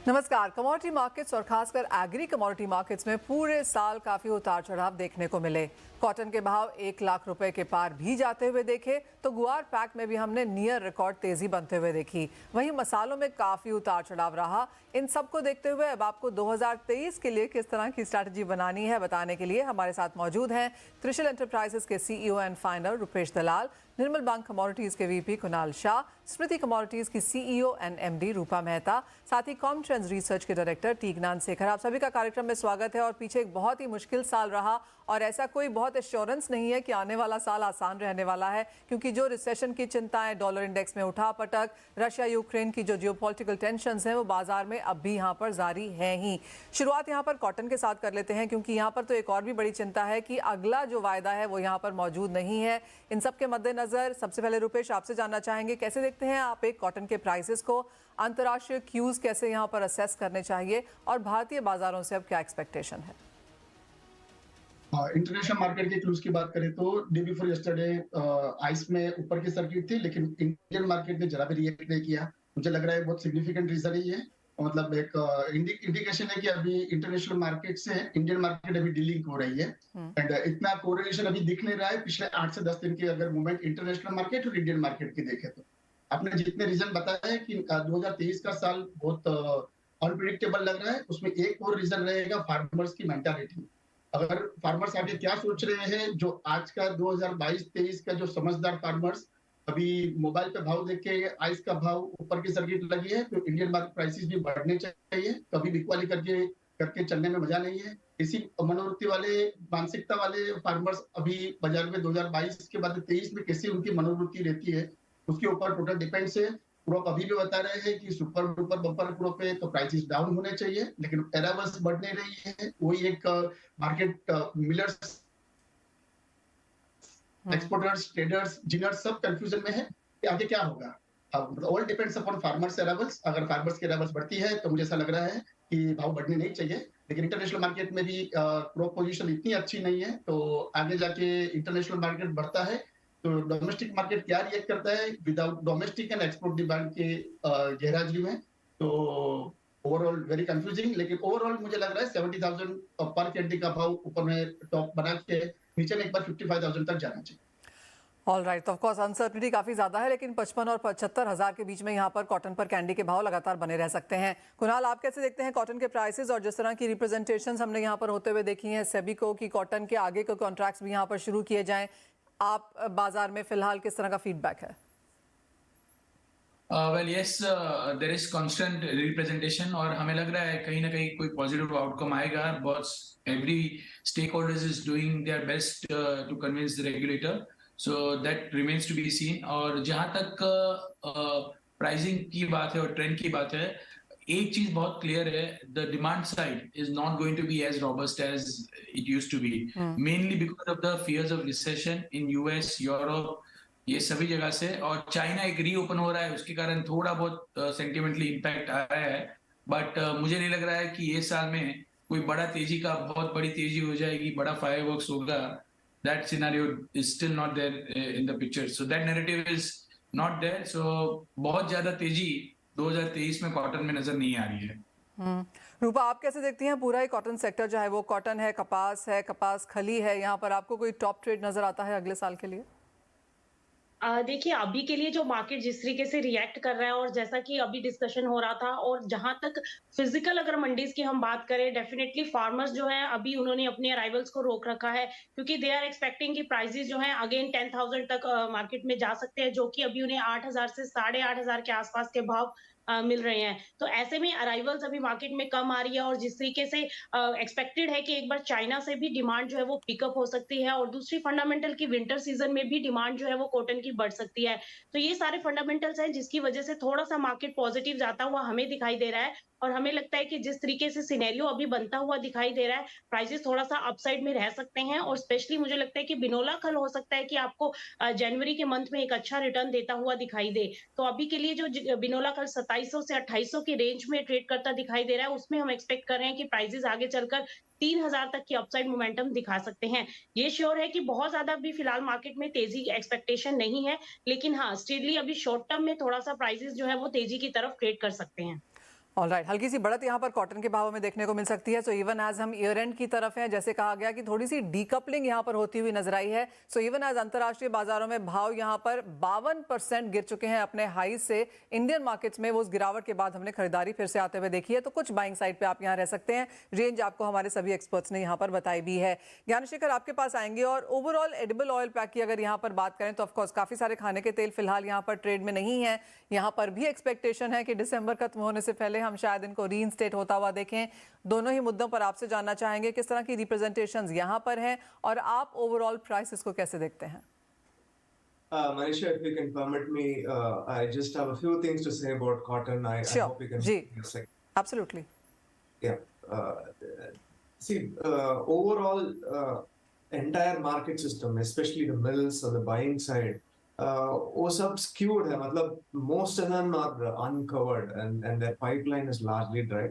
नमस्कार। Commodity markets और खासकर एग्री कमोडिटी मार्केट्स में पूरे साल काफी उतार चढ़ाव देखने को मिले। कॉटन के भाव 1 लाख रुपए के पार भी जाते हुए देखे तो गुआर पैक में भी हमने नियर रिकॉर्ड तेजी बनते हुए देखी। वहीं मसालों में काफी उतार चढ़ाव रहा। इन सबको देखते हुए अब आपको 2023 के लिए किस तरह की स्ट्रैटेजी बनानी है बताने के लिए हमारे साथ मौजूद हैं त्रिशूल एंटरप्राइजेस के CEO and founder Rupesh Dalal, Nirmal bank commodities के VP कुणाल शाह, स्मृति कमोडिटीज की CEO एंड MD रूपा मेहता, साथ ही कॉम ट्रेंड्स रिसर्च के डायरेक्टर टी ज्ञान शेखर। आप सभी का कार्यक्रम में स्वागत है। और पीछे एक बहुत ही मुश्किल साल रहा और ऐसा कोई बहुत एश्योरेंस नहीं है कि आने वाला साल आसान रहने वाला है, क्योंकि जो रिसेशन की चिंताएं, डॉलर इंडेक्स में उठापटक, रशिया यूक्रेन की जो जियोपॉलिटिकल टेंशंस हैं वो बाजार में अब भी यहाँ पर जारी हैं ही। शुरुआत यहाँ पर कॉटन के साथ कर लेते हैं, क्योंकि यहाँ पर तो एक और भी बड़ी चिंता है कि अगला जो वायदा है वो यहाँ पर मौजूद नहीं है। इन सब के मद्देनजर सबसे पहले रुपेश आपसे जानना चाहेंगे, कैसे देखते हैं आप एक कॉटन के प्राइसेस को, अंतर्राष्ट्रीय क्यूज कैसे यहाँ पर असेस करने चाहिए और भारतीय बाजारों से अब क्या एक्सपेक्टेशन है? इंटरनेशनल मार्केट के क्लूज की बात करें तो डे बिफोर यस्टरडे आइस में ऊपर की सर्किट थी, लेकिन इंडियन मार्केट ने जरा भी रिएक्ट नहीं किया। मुझे लग रहा है बहुत सिग्निफिकेंट रीजन ही है। मतलब एक इंडिकेशन है कि अभी इंटरनेशनल मार्केट से इंडियन मार्केट अभी डीलिंग हो रही है। एंड इतना कोरिलेशन अभी दिख नहीं रहा है पिछले 8 से 10 दिन की अगर मूवमेंट इंटरनेशनल मार्केट और इंडियन मार्केट की देखें तो। आपने जितने रीजन बताया है कि 2023 का साल बहुत अनप्रिडिक्टेबल लग रहा है, उसमें एक और रीजन रहेगा फार्मर्स की मेंटालिटी। अगर फार्मर्स आगे क्या सोच रहे हैं, जो आज का 2022-23 का जो समझदार फार्मर्स अभी मोबाइल पे भाव देख के आइस का भाव ऊपर की सर्किट लगी है तो इंडियन मार्केट प्राइसेस भी बढ़ने चाहिए। कभी बिकवाली करके चलने में मजा नहीं है। इसी मनोवृत्ति वाले, मानसिकता वाले फार्मर्स अभी बाजार में 2022 के बाद 23 में कैसी उनकी मनोवृत्ति रहती है उसके ऊपर टोटल डिपेंड्स है। क्रॉप अभी भी बता रहे हैं कि सुपर डुपर बम्पर क्रॉप है तो प्राइसेस डाउन होने चाहिए, लेकिन अराइवल्स बढ़ नहीं रही है। वही एक market millers, exporters, traders, ginners सब कंफ्यूजन में है कि आगे क्या होगा। अब all depends upon farmers arrivals. अगर फार्मर्स की अराइवल्स बढ़ती है तो मुझे ऐसा लग रहा है कि भाव बढ़ने नहीं चाहिए, लेकिन इंटरनेशनल मार्केट में भी क्रॉप पोजीशन इतनी अच्छी नहीं है तो आगे जाके इंटरनेशनल मार्केट बढ़ता है तो डोमेस्टिक मार्केट क्या रिएक्ट करता है without domestic and export demand के गहराजी में। तो ओवरऑल वेरी कंफ्यूजिंग, लेकिन ओवरऑल मुझे लग रहा है 70,000 पर कैंडी का भाव ऊपर में टॉप बना के नीचे में एक बार 55,000 तक जाना चाहिए। ऑल राइट, तो ऑफ कोर्स अनसर्टिनिटी काफी ज्यादा है, लेकिन 55 और 75,000 के बीच में यहाँ पर कॉटन पर कैंडी के भाव लगातार बने रह सकते हैं। कुणाल, आप कैसे देखते हैं कॉटन के प्राइसेस और जिस तरह की रिप्रेजेंटेशंस हमने यहाँ पर होते हुए देखी हैं सेबी को कि कॉटन के आगे के कॉन्ट्रैक्ट्स भी यहाँ पर शुरू किए जाएं, आप बाजार में फिलहाल किस तरह का फीडबैक है? Well, yes, there is constant representation और हमें लग रहा है कहीं ना कहीं कोई पॉजिटिव आउटकम आएगा। Boss every stakeholders is doing their best to convince the regulator, so that remains to be seen. और जहां तक प्राइसिंग की बात है और ट्रेंड की बात है, एक चीज बहुत क्लियर है, the demand side is not going to be as robust as it used to be, mainly because of the fears of recession in US, Europe, ये सभी जगह से। और चाइना एक रीओपन हो रहा है, उसके कारण थोड़ा बहुत सेंटिमेंटली इम्पैक्ट आया है। बट मुझे नहीं लग रहा है कि ये साल में कोई बड़ा तेजी का, बहुत बड़ी तेजी हो जाएगी, बड़ा फायरवर्क्स होगा। That scenario is still not there in the picture, so that narrative is not there. So बहुत ज्यादा तेजी 2023 में कॉटन में नजर नहीं आ रही है। रूपा, आप कैसे देखती हैं पूरा ही कॉटन सेक्टर, चाहे वो कॉटन है, कपास खली है, यहाँ पर आपको कोई टॉप ट्रेड नजर आता है अगले साल के लिए? देखिए, अभी के लिए जो मार्केट जिस तरीके से रिएक्ट कर रहा है और जैसा कि अभी डिस्कशन हो रहा था, और जहां तक फिजिकल अगर मंडीज की हम बात करें, डेफिनेटली फार्मर्स जो है अभी उन्होंने अपने अराइवल्स को रोक रखा है, क्योंकि दे आर एक्सपेक्टिंग कि प्राइसेस जो है अगेन 10,000 तक मार्केट में जा सकते हैं, जो कि अभी उन्हें 8,000 से 8,500 के आसपास के भाव मिल रहे हैं। तो ऐसे में अराइवल्स अभी मार्केट में कम आ रही है, और जिस तरीके से एक्सपेक्टेड है कि एक बार चाइना से भी डिमांड जो है वो पिकअप हो सकती है, और दूसरी फंडामेंटल की विंटर सीजन में भी डिमांड जो है वो कॉटन की बढ़ सकती है। तो ये सारे फंडामेंटल्स हैं जिसकी वजह से थोड़ा सा मार्केट पॉजिटिव जाता हुआ हमें दिखाई दे रहा है। और हमें लगता है कि जिस तरीके से सिनेरियो अभी बनता हुआ दिखाई दे रहा है, प्राइसेस थोड़ा सा अपसाइड में रह सकते हैं, और स्पेशली मुझे लगता है कि बिनोला खल हो सकता है कि आपको जनवरी के मंथ में एक अच्छा रिटर्न देता हुआ दिखाई दे। तो अभी के लिए जो बिनोला खल 2700 से 2800 की रेंज में ट्रेड करता दिखाई दे रहा है, उसमें हम एक्सपेक्ट कर रहे हैं कि प्राइसेस आगे चलकर 3,000 तक की अपसाइड मोमेंटम दिखा सकते हैं। ये श्योर है कि बहुत ज्यादा भी फिलहाल मार्केट में तेजी एक्सपेक्टेशन नहीं है, लेकिन हाँ, स्टिली अभी शॉर्ट टर्म में थोड़ा सा प्राइसेस जो है वो तेजी की तरफ ट्रेड कर सकते हैं। ऑलराइट, हल्की सी बढ़त यहाँ पर कॉटन के भाव में देखने को मिल सकती है। सो इवन एज हम ईयर एंड की तरफ हैं, जैसे कहा गया कि थोड़ी सी डीकपलिंग यहाँ पर होती हुई नजर आई है। सो इवन एज अंतर्राष्ट्रीय बाजारों में भाव यहाँ पर 52% गिर चुके हैं अपने हाई से। इंडियन मार्केट्स में वो उस गिरावट के बाद हमने खरीदारी फिर से आते हुए देखी है। तो कुछ बाइंग साइड पे आप यहाँ रह सकते हैं। रेंज आपको हमारे सभी एक्सपर्ट्स ने यहाँ पर बताई भी है। ज्ञानशेखर, आपके पास आएंगे और ओवरऑल एडिबल ऑयल पैक की अगर यहाँ पर बात करें तो ऑफकोर्स काफी सारे खाने के तेल फिलहाल यहाँ पर ट्रेड में नहीं है। यहाँ पर भी एक्सपेक्टेशन है कि दिसंबर खत्म होने से पहले हम शायद इनको रीइंस्टेट होता हुआ देखें। दोनों ही मुद्दों पर आपसे जानना चाहेंगे किस तरह की रिप्रेजेंटेशंस यहाँ पर हैं और आप ओवरऑल प्राइसेस को कैसे देखते हैं। Manisha, if you can permit me, I just have a few things to say about cotton. I hope you can. Ji, give me a second. absolutely. Yeah. See, overall, entire market system, especially the mills or the buying side, वो सब skewed है. मतलब most of them are uncovered and their pipeline is largely dry.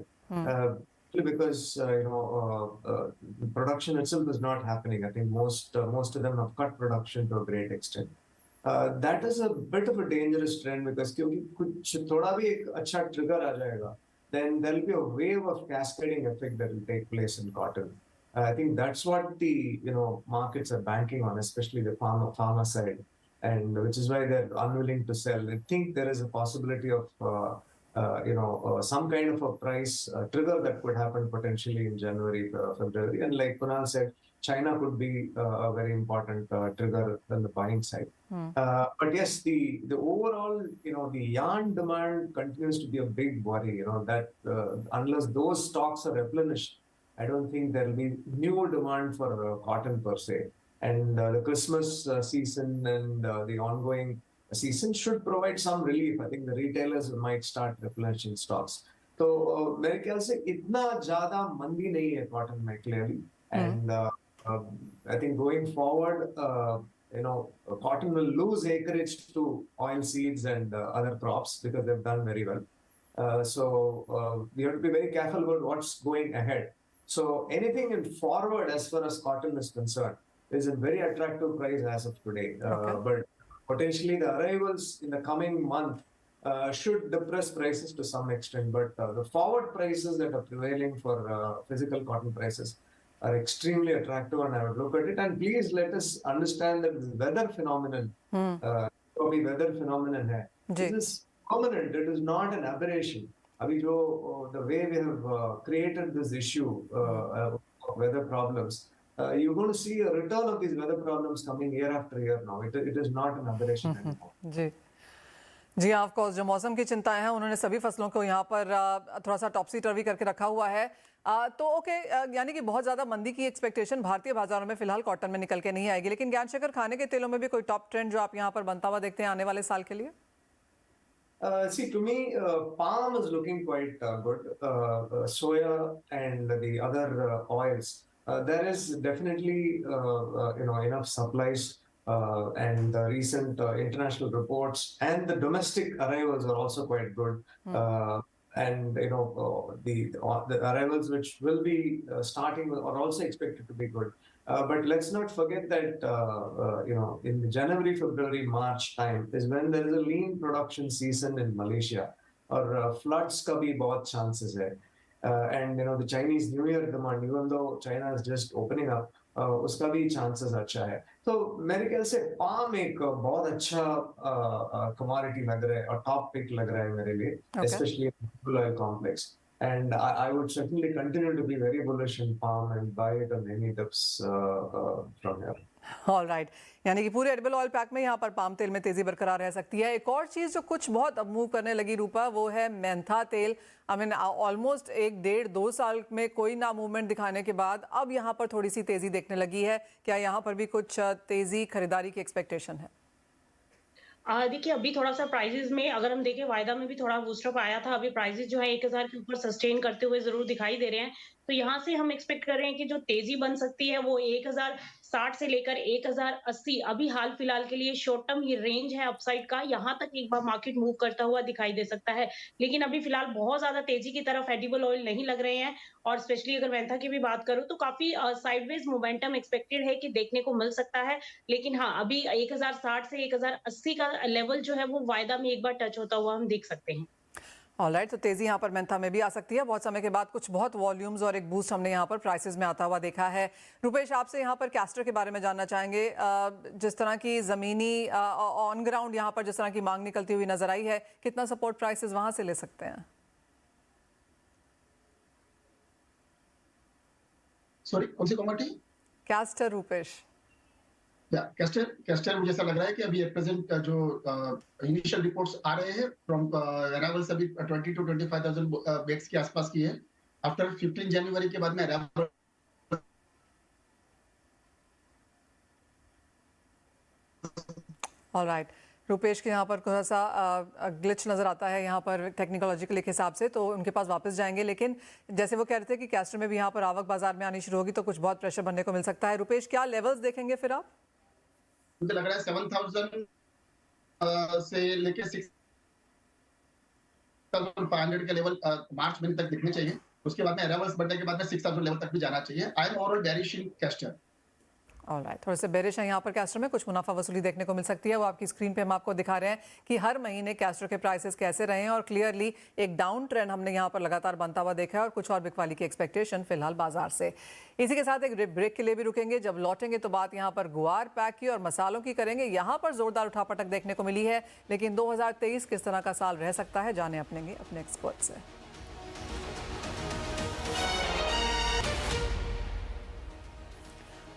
Because the production itself is not happening. I think most of them have cut production to a great extent. That is a bit of a dangerous trend because क्योंकि कुछ थोड़ा भी एक अच्छा trigger आ जाएगा, then there will be a wave of cascading effect that will take place in cotton. I think that's what the markets are banking on, especially the farmer side, and which is why they're unwilling to sell. I think there is a possibility of some kind of a price trigger that could happen potentially in January, February, and like Kunal said, China could be a very important trigger on the buying side. But yes, the overall, the yarn demand continues to be a big worry. That unless those stocks are replenished, I don't think there will be new demand for cotton per se. And the Christmas season and the ongoing season should provide some relief. I think the retailers might start replenishing stocks. So मेरे ख्याल से इतना ज़्यादा मंदी नहीं है cotton में clearly. And I think going forward, cotton will lose acreage to oil seeds and other crops because they've done very well. So we have to be very careful about what's going ahead. So anything in forward as far as cotton is concerned is a very attractive price as of today. But potentially the arrivals in the coming month should depress prices to some extent. But the forward prices that are prevailing for physical cotton prices are extremely attractive, and I would look at it. And please let us understand that this weather phenomenon, weather phenomenon hai. This is permanent. It is not an aberration. Abhi jo, the way we have created this issue of weather problems, you're going to see a return of these weather problems coming year after year now. It is not an aberration anymore. जी हाँ, of course जो मौसम की चिंताएं हैं उन्होंने सभी फसलों को यहाँ पर थोड़ा सा टॉपसी टर्वी करके रखा हुआ है। तो ओके, यानी कि बहुत ज़्यादा मंदी की एक्सपेक्टेशन भारतीय बाजारों में फिलहाल कॉटन में निकल के नहीं आएगी। लेकिन ज्ञानशेखर, खाने के तेलों में भी कोई टॉप ट्रेंड जो आप यहाँ पर बनता हुआ देखते हैं आने वाले साल के लिए? See, to me, palm is looking quite good. Soya and the other oils, there is definitely enough supplies. And the recent international reports and the domestic arrivals are also quite good. And the arrivals which will be starting are also expected to be good. But let's not forget that in the January, February, March time is when there is a lean production season in Malaysia, or floods ka bhi bahut chances hai. And the Chinese New Year demand, even though China is just opening up, उसका भी chances अच्छा है। तो मेरे ख्याल से palm एक बहुत अच्छा कमोडिटी लग रहा है और टॉप पिक लग रहा है मेरे लिए, especially in oil complex. And I would certainly continue to be very bullish in palm and buy it on any dips from here. All right, यानी कि पूरे एडिबल ऑयल पैक में यहाँ पर पाम तेल में तेजी बरकरार रह सकती है। एक और चीज़ जो कुछ बहुत अब मूव करने लगी रूपा, वो है मेंथा तेल। आई मीन ऑलमोस्ट 1-1.5-2 साल में कोई ना मूवमेंट दिखाने के बाद अब यहाँ पर थोड़ी सी तेजी देखने लगी है। क्या यहाँ पर भी कुछ तेजी खरीदारी की एक्सपेक्टेशन है? देखिए, अभी थोड़ा सा प्राइसेस में अगर हम देखें, वायदा में भी थोड़ा बूस्टअप आया था। अभी प्राइसेस जो है 1000 के ऊपर सस्टेन करते हुए जरूर दिखाई दे रहे हैं। तो यहाँ से हम एक्सपेक्ट कर रहे हैं कि जो तेजी बन सकती है वो 1060 से लेकर 1080 अभी हाल फिलहाल के लिए शॉर्ट टर्म ये रेंज है अपसाइड का। यहाँ तक एक बार मार्केट मूव करता हुआ दिखाई दे सकता है। लेकिन अभी फिलहाल बहुत ज्यादा तेजी की तरफ एडिबल ऑयल नहीं लग रहे हैं। और स्पेशली अगर मेंथा की भी बात करूं तो काफी साइडवेज मोमेंटम एक्सपेक्टेड है कि देखने को मिल सकता है। लेकिन हाँ, अभी 1060 से 1080 का लेवल जो है वो वायदा में एक बार टच होता हुआ हम देख सकते हैं। ऑलराइट, तो तेजी यहाँ पर मेंथा में भी आ सकती है बहुत समय के बाद। कुछ बहुत वॉल्यूम्स और एक बूस्ट हमने यहाँ पर प्राइसेस में आता हुआ देखा है। रुपेश, आपसे यहाँ पर कैस्टर के बारे में जानना चाहेंगे। जिस तरह की ज़मीनी ऑन ग्राउंड यहाँ पर जिस तरह की मांग निकलती हुई नजर आई है, कितना सपोर्ट प्राइसेस वहाँ से ले सकते हैं? सॉरी, कौन सी कमोडिटी? कैस्टर, रुपेश। कैस्टर मुझे ऐसा लग रहा है कि अभी एट प्रेजेंट जो इनिशियल रिपोर्ट्स आ रहे हैं फ्रॉम अराइवल्स अभी 20 to 25,000 बैग्स के आसपास की है। आफ्टर 15 जनवरी के बाद में अराइवल ऑलराइट, रुपेश के यहाँ पर थोड़ा सा ग्लिच नज़र आता है यहाँ पर टेक्नोलॉजिकल के हिसाब से, तो उनके पास वापस जाएंगे। लेकिन जैसे वो कह रहे थे कि कैस्टर में भी यहाँ पर आवक बाजार में आनी शुरू होगी तो कुछ बहुत प्रेशर बनने को मिल सकता है। रुपेश, क्या लेवल्स देखेंगे फिर आप? मुझे लग रहा है 7,000 से लेके 6,500 के लेवल मार्च महीने तक दिखने चाहिए। उसके बाद में अराइवल्स बढ़ने के बाद में 6,000 लेवल तक भी जाना चाहिए। I am overall bearish in castor. Alright, थोड़े से बेरिश है यहाँ पर कैस्टर में। कुछ मुनाफा वसूली देखने को मिल सकती है। वो आपकी स्क्रीन पे हम आपको दिखा रहे हैं कि हर महीने कैस्टर के प्राइसेस कैसे रहे हैं और क्लियरली एक डाउन ट्रेंड हमने यहाँ पर लगातार बनता हुआ देखा है और कुछ और बिकवाली की एक्सपेक्टेशन फिलहाल बाजार से। इसी के साथ एक ब्रेक के लिए भी रुकेंगे। जब लौटेंगे तो बात यहाँ पर गुआर पैक की और मसालों की करेंगे। यहाँ पर जोरदार उठापटक देखने को मिली है, लेकिन 2023 किस तरह का साल रह सकता है, जाने अपनेंगे अपने एक्सपर्ट से।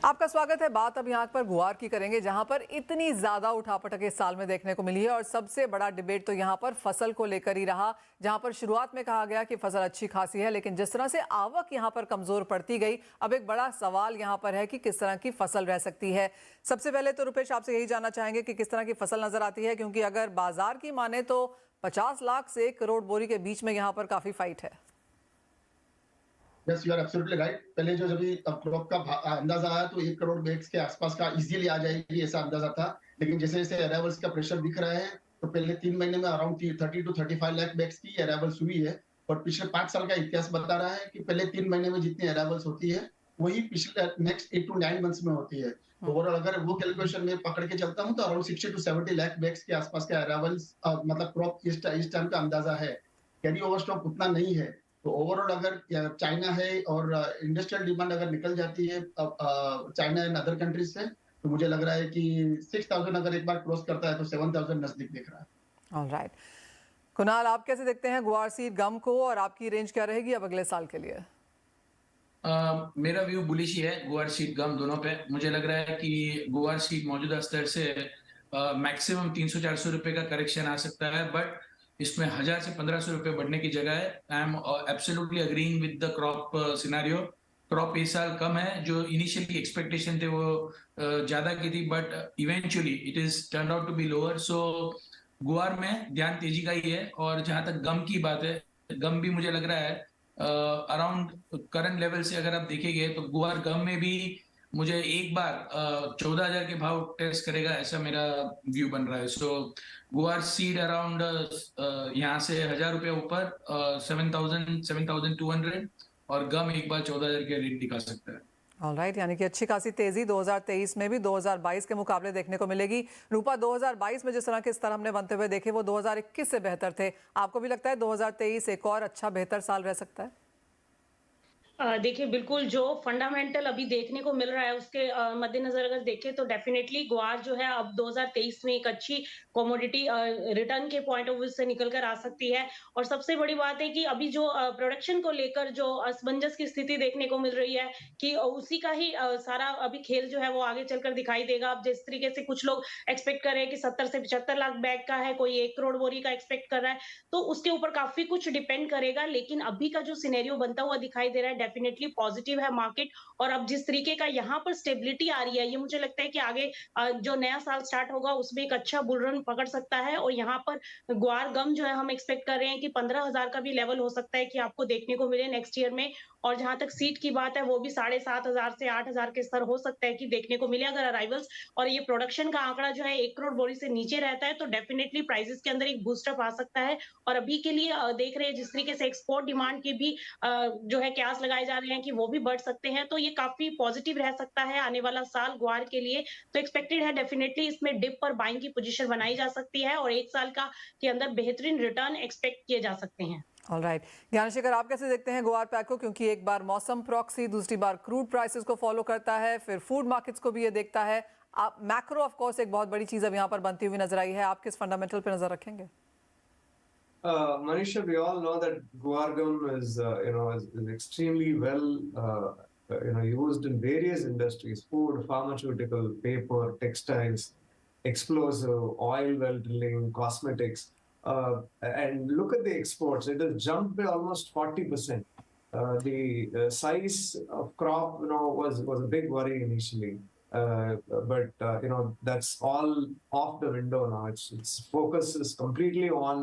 आपका स्वागत है। बात अब यहाँ पर गुआर की करेंगे, जहाँ पर इतनी ज्यादा उठापटक इस साल में देखने को मिली है और सबसे बड़ा डिबेट तो यहाँ पर फसल को लेकर ही रहा, जहाँ पर शुरुआत में कहा गया कि फसल अच्छी खासी है, लेकिन जिस तरह से आवक यहाँ पर कमजोर पड़ती गई, अब एक बड़ा सवाल यहाँ पर है कि किस तरह की फसल रह सकती है। सबसे पहले तो रुपेश, आपसे यही जानना चाहेंगे कि किस तरह की फसल नजर आती है, क्योंकि अगर बाजार की माने तो 50 लाख से 1 करोड़ बोरी के बीच में यहाँ पर काफी फाइट है। Yes, you are absolutely right. पहले जो जब क्रॉप का अंदाजा आया तो 1 करोड़ बैग्स के आसपास का इजीली आ जाएगी ऐसा अंदाजा था, लेकिन जैसे जैसे अराइवल्स का प्रेशर दिख रहा है तो पहले 3 महीने में अराउंड 30 to 35 लाख बैग्स की अराइवल्स हुई है। और पिछले 5 साल का इतिहास बता रहा है कि पहले 3 महीने में जितनी अराइवल्स होती है वही पिछले नेक्स्ट 8 to 9 मंथ्स में होती है। तो ओवरऑल अगर वो कैलकुलेशन में पकड़ के चलता हूँ तो अराउंड 60 to 70 लाख बैग्स के आसपास के अराइवल्स मतलब क्रॉप इस टाइम का अंदाजा है। कैरी ओवर स्टॉक उतना नहीं है, तो ओवरऑल अगर चाइना है और इंडस्ट्रियल डिमांड अगर निकल जाती है चाइना एंड अदर कंट्रीज से, तो मुझे लग रहा है कि 6,000 अगर एक बार क्रॉस करता है तो 7,000 नजदीक दिख रहा है। ऑलराइट, कुणाल, आप कैसे देखते हैं गुआर सीड गम को और आपकी रेंज क्या रहेगी अब अगले साल के लिए? मेरा व्यू बुलिश ही है गुआर सीड गम दोनों पे। मुझे लग रहा है कि गुआर सीड मौजूदा स्तर से मैक्सिमम 300-400 रुपए का करेक्शन आ सकता है, बट इसमें 1,000 से 1,500 रुपए बढ़ने की जगह है। I am absolutely agreeing with the crop scenario. Crop इस साल कम है, जो इनिशियली एक्सपेक्टेशन थे वो ज्यादा की थी, but eventually it is turn out to be lower. So गुआर में ध्यान तेजी का ही है। और जहां तक गम की बात है, गम भी मुझे लग रहा है अराउंड करंट लेवल से अगर आप देखेंगे तो गुआर गम में भी मुझे एक बार 14,000 के भाव टेस्ट करेगा, ऐसा मेरा व्यू बन रहा है। सो गुआर सीड अराउंड यहाँ से 1,000 रुपये ऊपर 7,200 और गम एक बार 14,000 के रेट दिखा सकता है। ऑलराइट, यानी कि अच्छी खासी तेजी 2023 में भी 2022 के मुकाबले देखने को मिलेगी। रूपा, 2022 में जिस तरह के स्तर हमने बनते हुए देखे वो 2021 से बेहतर थे, आपको भी लगता है 2023 एक और अच्छा बेहतर साल रह सकता है? देखिए, बिल्कुल जो फंडामेंटल अभी देखने को मिल रहा है उसके मद्देनजर अगर देखें तो डेफिनेटली गुआर जो है अब 2023 में एक अच्छी कमोडिटी रिटर्न के पॉइंट ऑफ व्यू से निकल कर आ सकती है। और सबसे बड़ी बात है कि अभी जो प्रोडक्शन को लेकर जो असमंजस की स्थिति देखने को मिल रही है कि उसी का ही सारा अभी खेल जो है वो आगे चलकर दिखाई देगा। अब जिस तरीके से कुछ लोग एक्सपेक्ट कर रहे हैं कि 70 से 75 लाख बैग का है, कोई 1 करोड़ बोरी का एक्सपेक्ट कर रहा है, तो उसके ऊपर काफी कुछ डिपेंड करेगा। लेकिन अभी का जो सिनेरियो बनता हुआ दिखाई दे रहा है डेफिनेटली पॉजिटिव है मार्केट। और अब जिस तरीके का यहाँ पर स्टेबिलिटी आ रही है, ये मुझे लगता है कि आगे जो नया साल स्टार्ट होगा उसमें एक अच्छा बुल रन पकड़ सकता है। और यहाँ पर गुआर गम जो है हम एक्सपेक्ट कर रहे हैं कि 15,000 का भी लेवल हो सकता है कि आपको देखने को मिले नेक्स्ट ईयर में। और जहां तक सीट की बात है वो भी 7,500 से 8,000 के स्तर हो सकता है कि देखने को मिले अगर अराइवल्स और ये प्रोडक्शन का आंकड़ा जो है 1 करोड़ बोरी से नीचे रहता है तो डेफिनेटली प्राइसेस के अंदर एक बूस्टअप आ सकता है। और अभी के लिए देख रहे हैं जिस तरीके से एक्सपोर्ट डिमांड के भी जो है कयास लगाए जा रहे हैं कि वो भी बढ़ सकते हैं, तो ये काफी पॉजिटिव रह सकता है आने वाला साल ग्वार के लिए। तो एक्सपेक्टेड है डेफिनेटली इसमें डिप पर बाइंग की पोजीशन बनाई जा सकती है और 1 साल का के अंदर बेहतरीन रिटर्न एक्सपेक्ट किए जा सकते हैं। ऑलराइट, ज्ञानशेखर आप कैसे देखते हैं गुआर पैक को, क्योंकि एक बार मौसम प्रॉक्सी, दूसरी बार क्रूड प्राइसेस को फॉलो करता है, फिर फूड मार्केट्स को भी ये देखता है। आप मैक्रो ऑफ कोर्स एक बहुत बड़ी चीज अब यहाँ पर बनती हुई नजर आई है, आप किस फंडामेंटल पे नजर रखेंगे? Manisha, we all know that guargum is extremely well used in various industries: food, pharmaceutical, paper, textiles, explosive, oil well drilling, cosmetics. And look at the exports; it has jumped by almost 40%. The size of crop, was a big worry initially. But that's all off the window now. Its focus is completely on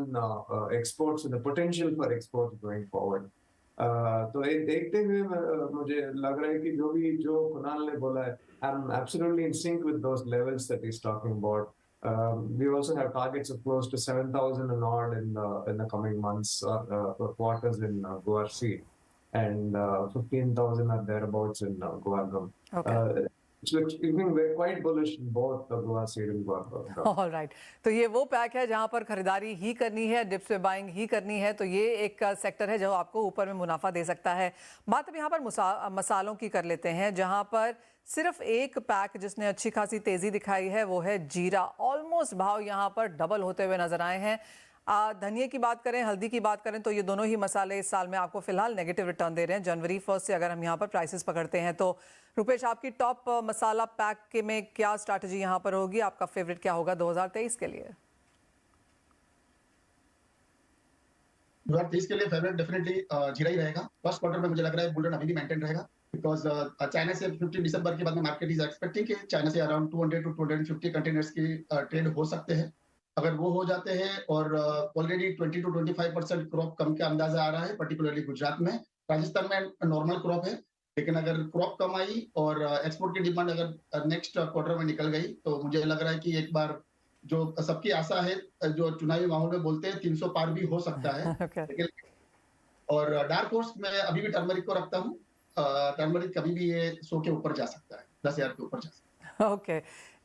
exports and the potential for exports going forward. तो ये देखते हुए मुझे लग रहा है कि जो कुणाल ने बोला है, I'm absolutely in sync with those levels that he's talking about. We also have targets of close to 7,000 and odd in the coming months or quarters in Guar seed, and 15,000 are thereabouts in Guargum. Okay. We're quite bullish in both the Guar seed and Guargum. All right, तो ये वो pack है जहां पर खरीदारी ही करनी है, dips पे बाइंग ही करनी है, तो ये एक सेक्टर है जो आपको ऊपर में मुनाफा दे सकता है। बात अब यहाँ पर मसालों की कर लेते हैं, जहां पर सिर्फ एक पैक जिसने अच्छी खासी तेजी दिखाई है वो है जीरा। ऑलमोस्ट भाव यहाँ पर डबल होते हुए नजर आए हैं। धनिये की बात करें, हल्दी की बात करें, तो ये दोनों ही मसाले इस साल में आपको फिलहाल नेगेटिव रिटर्न दे रहे हैं। जनवरी 1 से अगर हम यहाँ पर प्राइसेस पकड़ते हैं तो रुपेश, आपकी टॉप मसाला पैक के में क्या स्ट्रैटेजी यहाँ पर होगी? आपका फेवरेट क्या होगा 2023 के लिए? 2023 के लिए फेवरेट डेफिनेटली जीरा ही रहेगा। फर्स्ट क्वार्टर में मुझे लग रहा है बुल रन अभी भी मेंटेन रहेगा, बिकॉज चाइना से 15 दिसंबर के बाद में मार्केट इज एक्सपेक्टिंग कि चाइना से अराउंड 200 to 250 कंटेनर्स की ट्रेड हो सकते हैं। अगर वो हो जाते हैं और ऑलरेडी 20 to 25% क्रॉप कम का अंदाजा आ रहा है, पर्टिकुलरली गुजरात में। राजस्थान में नॉर्मल क्रॉप है, लेकिन अगर क्रॉप कम आई और एक्सपोर्ट की डिमांड अगर नेक्स्ट क्वार्टर में निकल गई तो मुझे लग रहा है कि एक बार जो सबकी आशा है, जो चुनावी माहौल में बोलते हैं 300 पार भी हो सकता है। Okay. लेकिन और डार्क हॉर्स में अभी भी टर्मरिक को रखता हूँ। टर्मरिक कभी भी ये 100 के ऊपर जा सकता है, 10,000 के ऊपर जा सकता है। ओके,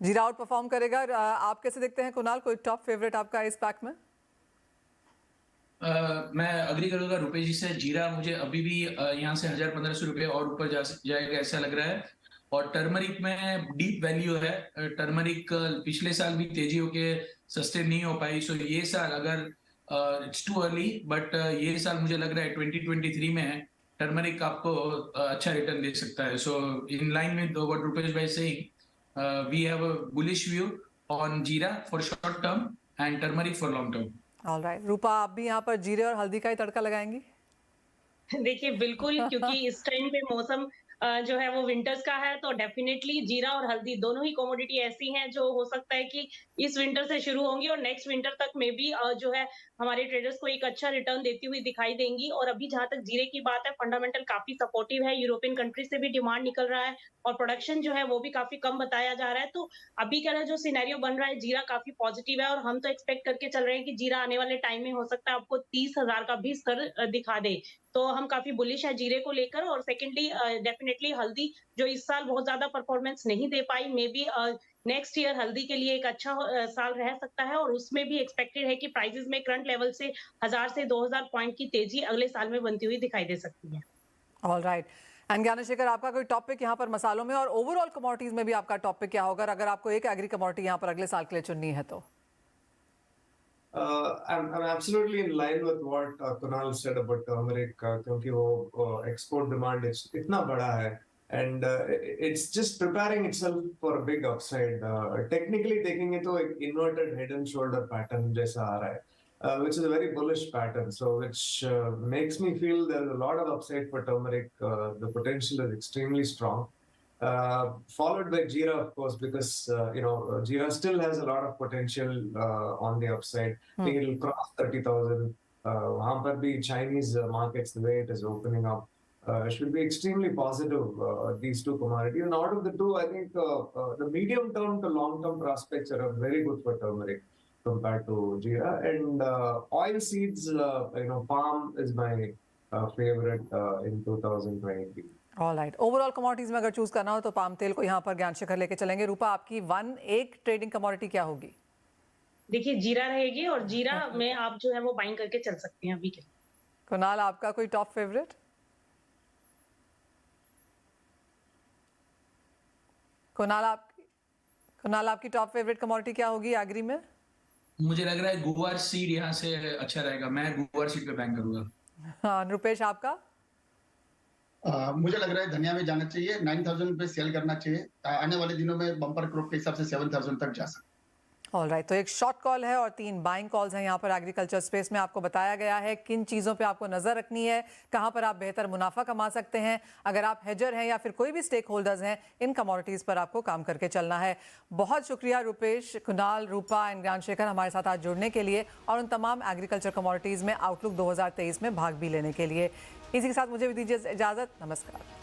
जीरा आउट परफॉर्म करेगा। आप कैसे देखते हैं कुणाल, कोई टॉप फेवरेट आपका इस पैक में? मैं अग्री करूंगा रुपेश जी से। जीरा मुझे अभी भी यहाँ से 1,000-1,500 रुपए और ऊपर जाएगा ऐसा लग रहा है। और टर्मरिक में डीप वैल्यू है। टर्मरिक पिछले साल भी तेजी होके सस्टेन नहीं हो पाई, सो ये साल अगर इट्स टू अर्ली, बट ये साल मुझे लग रहा है 2023 में टर्मरिक आपको अच्छा रिटर्न दे सकता है। सो इन लाइन में व्हाट रुपेश भाई saying, we have a bullish view on jeera for short term and turmeric for long term. All right, Rupa आप भी यहाँ पर जीरे और हल्दी का ही तड़का लगाएंगी? देखिए बिल्कुल, क्योंकि इस टाइम पे मौसम जो है वो विंटर्स का है, तो डेफिनेटली जीरा और हल्दी दोनों ही कमोडिटी ऐसी हैं जो हो सकता है कि इस विंटर से शुरू होंगी और नेक्स्ट विंटर तक में भी जो है हमारे ट्रेडर्स को एक अच्छा रिटर्न देती हुई दिखाई देंगी। और अभी जहां तक जीरे की बात है, फंडामेंटल काफी सपोर्टिव है, यूरोपियन कंट्री से भी डिमांड निकल रहा है और प्रोडक्शन जो है वो भी काफी कम बताया जा रहा है। तो अभी का जो सिनेरियो बन रहा है, जीरा काफी पॉजिटिव है और हम तो एक्सपेक्ट करके चल रहे हैं कि जीरा आने वाले टाइम में हो सकता है आपको 30,000 का भी स्तर दिखा दे। तो हम काफी बुलिश है जीरे को लेकर। और सेकेंडली डेफिनेटली हल्दी जो इस साल बहुत ज्यादा परफॉर्मेंस नहीं दे पाई, मे बी नेक्स्ट ईयर हल्दी के लिए एक अच्छा साल रह सकता है और उसमें भी एक्सपेक्टेड है कि प्राइसेस में करंट लेवल से 1,000 से 2,000 पॉइंट की तेजी अगले साल में बनती हुई दिखाई दे सकती है। ऑल राइट, एंड ज्ञानशेखर आपका कोई टॉपिक यहाँ पर मसालों में और ओवरऑल कमोडिटीज में भी आपका टॉपिक क्या होगा, अगर आपको एक एग्री कमोडिटी यहाँ पर अगले साल के लिए चुननी है तो? I'm absolutely in line with what Kunal said about turmeric, क्योंकि वो export demand इतना बड़ा है and it's just preparing itself for a big upside. Technically taking it तो एक inverted head and shoulder pattern जैसा आ रहा है, which is a very bullish pattern. So which makes me feel there's a lot of upside for turmeric. The potential is extremely strong. Followed by Jeera, of course, because Jeera still has a lot of potential on the upside. I think it'll cross 30,000. वहाँ पर भी Chinese markets, the way it is opening up, should be extremely positive, these two commodities. And out of the two, I think the medium term to long term prospects are very good for turmeric compared to jeera. And oil seeds, palm is my favorite in 2023. Alright, overall commodities में अगर choose करना हो तो palm तेल को यहाँ पर ज्ञान शेखर लेके चलेंगे। रूपा, आपकी एक ट्रेडिंग कमोडिटी क्या होगी? देखिए, जीरा रहेगी और जीरा में आप जो है वो बाइंग करके चल सकते हैं अभी के। कुणाल, आपका कोई टॉप फेवरेट? कुणाल आपकी टॉप फेवरेट कमोडिटी क्या होगी एग्री में? मुझे लग रहा है गुआर सीड यहाँ से अच्छा रहेगा, मैं गुआर सीड पे बैंक करूंगा। हाँ, रुपेश आपका? मुझे लग रहा है धनिया में जाना चाहिए, 9,000 पे सेल करना चाहिए। आने वाले दिनों में बम्पर क्रॉप के हिसाब से 7,000 तक जा सकते। ऑलराइट, तो एक शॉर्ट कॉल है और 3 बाइंग कॉल्स हैं यहाँ पर एग्रीकल्चर स्पेस में। आपको बताया गया है किन चीज़ों पे आपको नज़र रखनी है, कहाँ पर आप बेहतर मुनाफा कमा सकते हैं। अगर आप हेजर हैं या फिर कोई भी स्टेक होल्डर्स हैं, इन कमोडिटीज़ पर आपको काम करके चलना है। बहुत शुक्रिया रुपेश, कुणाल, रूपा एंड ज्ञान शेखर हमारे साथ आज जुड़ने के लिए और उन तमाम एग्रीकल्चर कमोडिटीज़ में आउटलुक 2023 में भाग भी लेने के लिए। इसी के साथ मुझे भी दीजिए इजाज़त। नमस्कार।